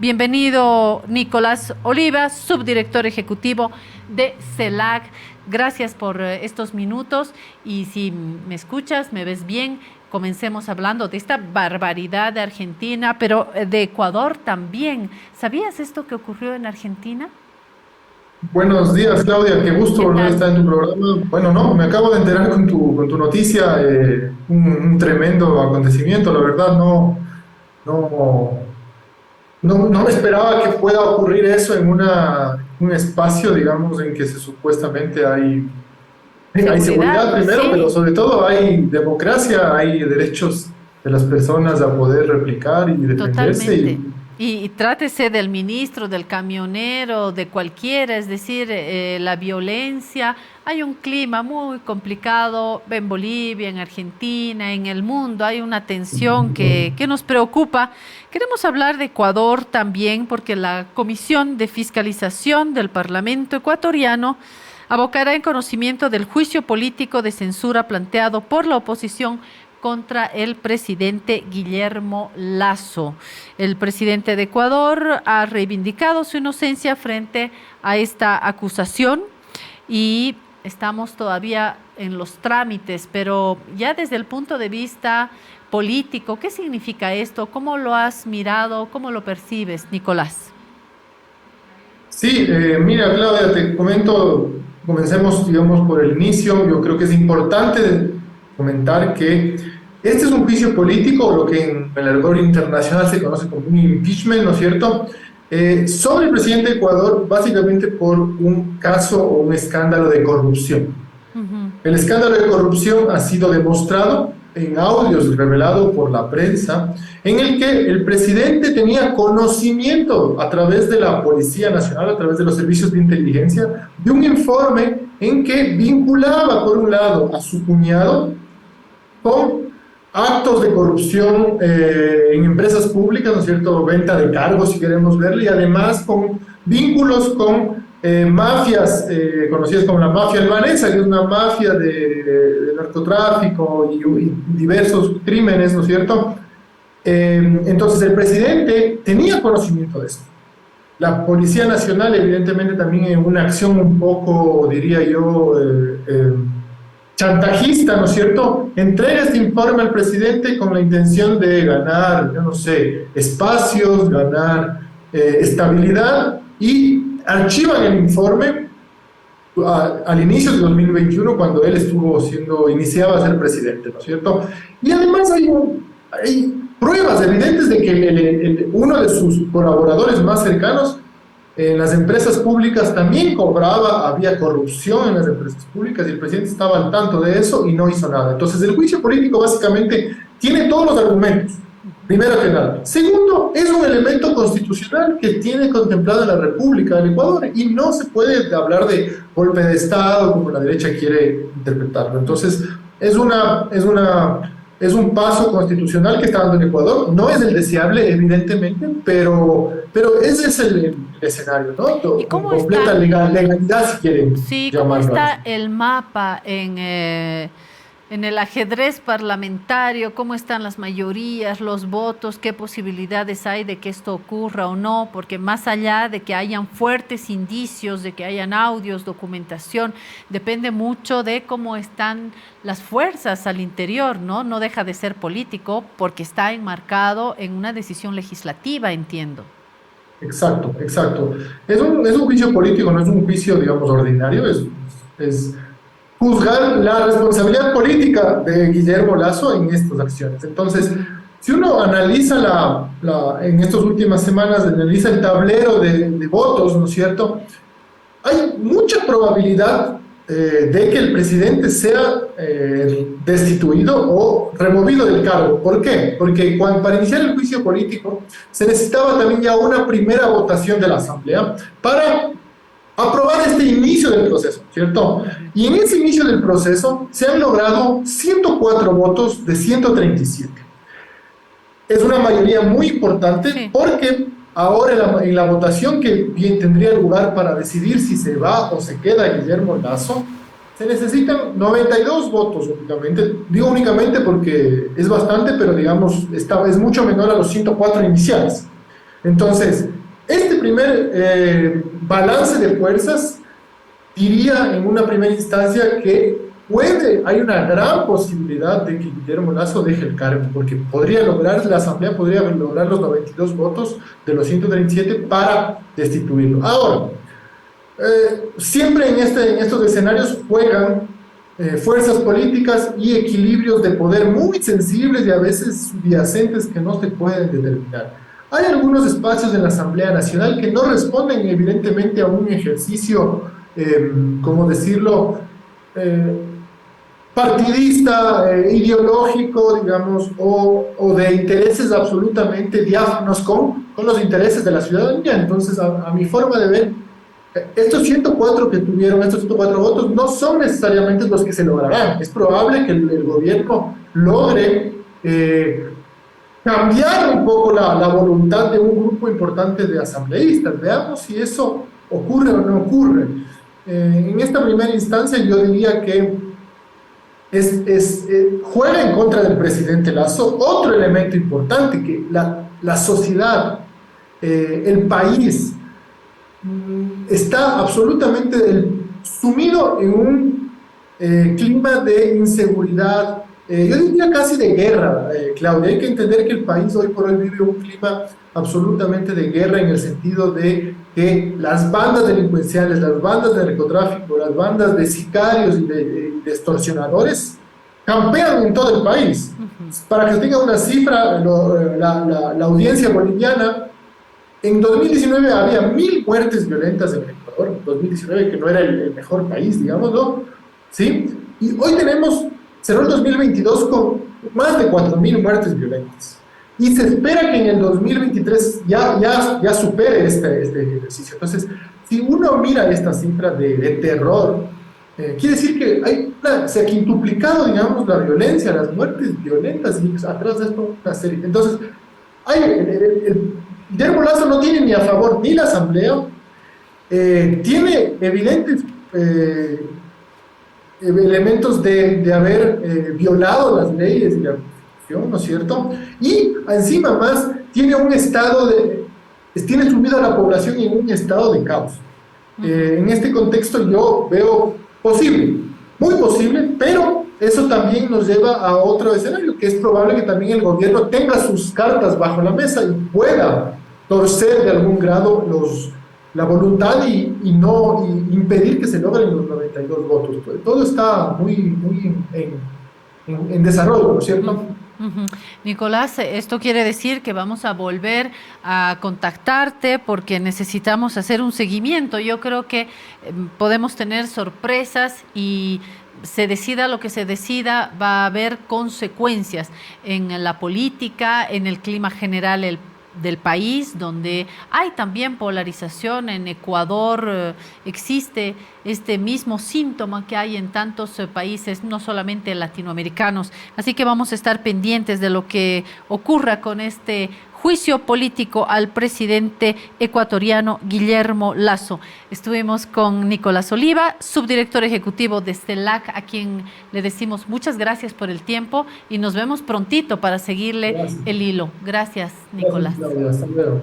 Bienvenido Nicolás Oliva, subdirector ejecutivo de CELAC. Gracias por estos minutos y si me escuchas, me ves bien, comencemos hablando de esta barbaridad de Argentina, pero de Ecuador también. ¿Sabías esto que ocurrió en Argentina? Buenos días, Claudia. Qué gusto ¿Qué volver a tal? estar en tu programa. Bueno, no, me acabo de enterar con tu noticia, un tremendo acontecimiento. La verdad, no, no me esperaba que pueda ocurrir eso en un espacio, digamos, en que supuestamente hay Seguridad, seguridad primero, pero sí. sobre todo hay democracia, hay derechos de las personas a poder replicar y defenderse. Totalmente. Y trátese del ministro, del camionero, de cualquiera, es decir, la violencia. Hay un clima muy complicado en Bolivia, en Argentina, en el mundo. Hay una tensión que nos preocupa. Queremos hablar de Ecuador también porque la Comisión de Fiscalización del Parlamento ecuatoriano abocará en conocimiento del juicio político de censura planteado por la oposición contra el presidente Guillermo Lasso. El presidente de Ecuador ha reivindicado su inocencia frente a esta acusación y estamos todavía en los trámites, pero ya desde el punto de vista político, ¿qué significa esto? ¿Cómo lo has mirado? ¿Cómo lo percibes, Nicolás? Sí, mira, Claudia, te comento, comencemos, digamos, por el inicio. Yo creo que es importante comentar que este es un juicio político, o lo que en el argot internacional se conoce como un impeachment, ¿no es cierto? Sobre el presidente de Ecuador, básicamente por un caso o un escándalo de corrupción. Ujú. El escándalo de corrupción ha sido demostrado en audios revelados por la prensa, en el que el presidente tenía conocimiento a través de la Policía Nacional, a través de los servicios de inteligencia, de un informe en que vinculaba, por un lado, a su cuñado con actos de corrupción en empresas públicas, ¿no es cierto? Venta de cargos, si queremos verlo, y además con vínculos con mafias conocidas como la mafia albanesa, que es una mafia de narcotráfico y diversos crímenes, ¿no es cierto? Entonces el presidente tenía conocimiento de esto. La Policía Nacional, evidentemente, también en una acción un poco, diría yo, chantajista, ¿no es cierto?, entrega este informe al presidente con la intención de ganar, yo no sé, espacios, ganar estabilidad, y archivan el informe al inicio de 2021, cuando él iniciaba a ser presidente, ¿no es cierto? Y además hay pruebas evidentes de que uno de sus colaboradores más cercanos en las empresas públicas también cobraba, había corrupción en las empresas públicas y el presidente estaba al tanto de eso y no hizo nada. Entonces el juicio político básicamente tiene todos los argumentos, primero que nada. Segundo, es un elemento constitucional que tiene contemplado la República del Ecuador y no se puede hablar de golpe de Estado como la derecha quiere interpretarlo. Entonces es un paso constitucional que está dando el Ecuador. No es el deseable, evidentemente, pero ese es el escenario, ¿Y ¿no? Con cómo completa están? legalidad, si quieren Sí, ¿cómo llamarlo está así. el mapa en el ajedrez parlamentario? ¿Cómo están las mayorías, los votos? ¿Qué posibilidades hay de que esto ocurra o no? Porque más allá de que hayan fuertes indicios, de que hayan audios, documentación, depende mucho de cómo están las fuerzas al interior, ¿no? No deja de ser político porque está enmarcado en una decisión legislativa, entiendo. Exacto, exacto. Es un juicio político, no es un juicio, digamos, ordinario, es juzgar la responsabilidad política de Guillermo Lasso en estas acciones. Entonces, si uno analiza en estas últimas semanas, analiza el tablero de votos, ¿no es cierto? Hay mucha probabilidad de que el presidente sea destituido o removido del cargo. ¿Por qué? Porque para iniciar el juicio político se necesitaba también ya una primera votación de la Asamblea para aprobar este inicio del proceso, ¿cierto? Y en ese inicio del proceso se han logrado 104 votos de 137. Es una mayoría muy importante Sí. porque ahora en la votación que bien tendría lugar para decidir si se va o se queda Guillermo Lasso, se necesitan 92 votos únicamente. Digo únicamente porque es bastante, pero digamos, es mucho menor a los 104 iniciales. Entonces, este primer balance de fuerzas diría en una primera instancia que hay una gran posibilidad de que Guillermo Lasso deje el cargo, porque podría lograr, la Asamblea podría lograr los 92 votos de los 137 para destituirlo. Ahora, siempre en estos escenarios juegan fuerzas políticas y equilibrios de poder muy sensibles y a veces subyacentes que no se pueden determinar. Hay algunos espacios en la Asamblea Nacional que no responden evidentemente a un ejercicio, ¿cómo decirlo?, partidista, ideológico, digamos, o de intereses absolutamente diáfanos con los intereses de la ciudadanía. Entonces, a mi forma de ver, estos 104 que tuvieron, estos 104 votos, no son necesariamente los que se lograrán. Es probable que el gobierno logre cambiar un poco la voluntad de un grupo importante de asambleístas. Veamos si eso ocurre o no ocurre. En esta primera instancia yo diría que juega en contra del presidente Lasso otro elemento importante, que la sociedad, el país, está absolutamente sumido en un clima de inseguridad, yo diría casi de guerra, Claudia. Hay que entender que el país hoy por hoy vive un clima absolutamente de guerra, en el sentido de que las bandas delincuenciales, las bandas de narcotráfico, las bandas de sicarios y de extorsionadores campean en todo el país. Para que tenga una cifra, la audiencia boliviana, en 2019 había 1000 muertes violentas en Ecuador, 2019, que no era el mejor país, digámoslo, ¿sí? Y hoy cerró el 2022 con más de 4000 muertes violentas. Y se espera que en el 2023 ya supere este ejercicio. Entonces, si uno mira esta cifra de terror, quiere decir que se ha quintuplicado, digamos, la violencia, las muertes violentas, y atrás de esto una serie. Entonces, Guillermo Lasso no tiene ni a favor ni la Asamblea, tiene evidentes elementos de haber violado las leyes y la Constitución, ¿no es cierto? Y encima más tiene tiene sumido a la población en un estado de caos. En este contexto yo veo posible, muy posible, pero eso también nos lleva a otro escenario, que es probable que también el gobierno tenga sus cartas bajo la mesa y pueda torcer de algún grado la voluntad y impedir que se logren los 92 votos. Todo está muy en desarrollo, ¿no es cierto? Nicolás, esto quiere decir que vamos a volver a contactarte porque necesitamos hacer un seguimiento. Yo creo que podemos tener sorpresas y se decida lo que se decida, va a haber consecuencias en la política, en el clima general del país, donde hay también polarización. En Ecuador existe este mismo síntoma que hay en tantos países, no solamente latinoamericanos. Así que vamos a estar pendientes de lo que ocurra con este juicio político al presidente ecuatoriano Guillermo Lasso. Estuvimos con Nicolás Oliva, subdirector ejecutivo de CELAC, a quien le decimos muchas gracias por el tiempo y nos vemos prontito para seguirle el hilo. Gracias, Nicolás. Gracias, Claudia. Hasta luego.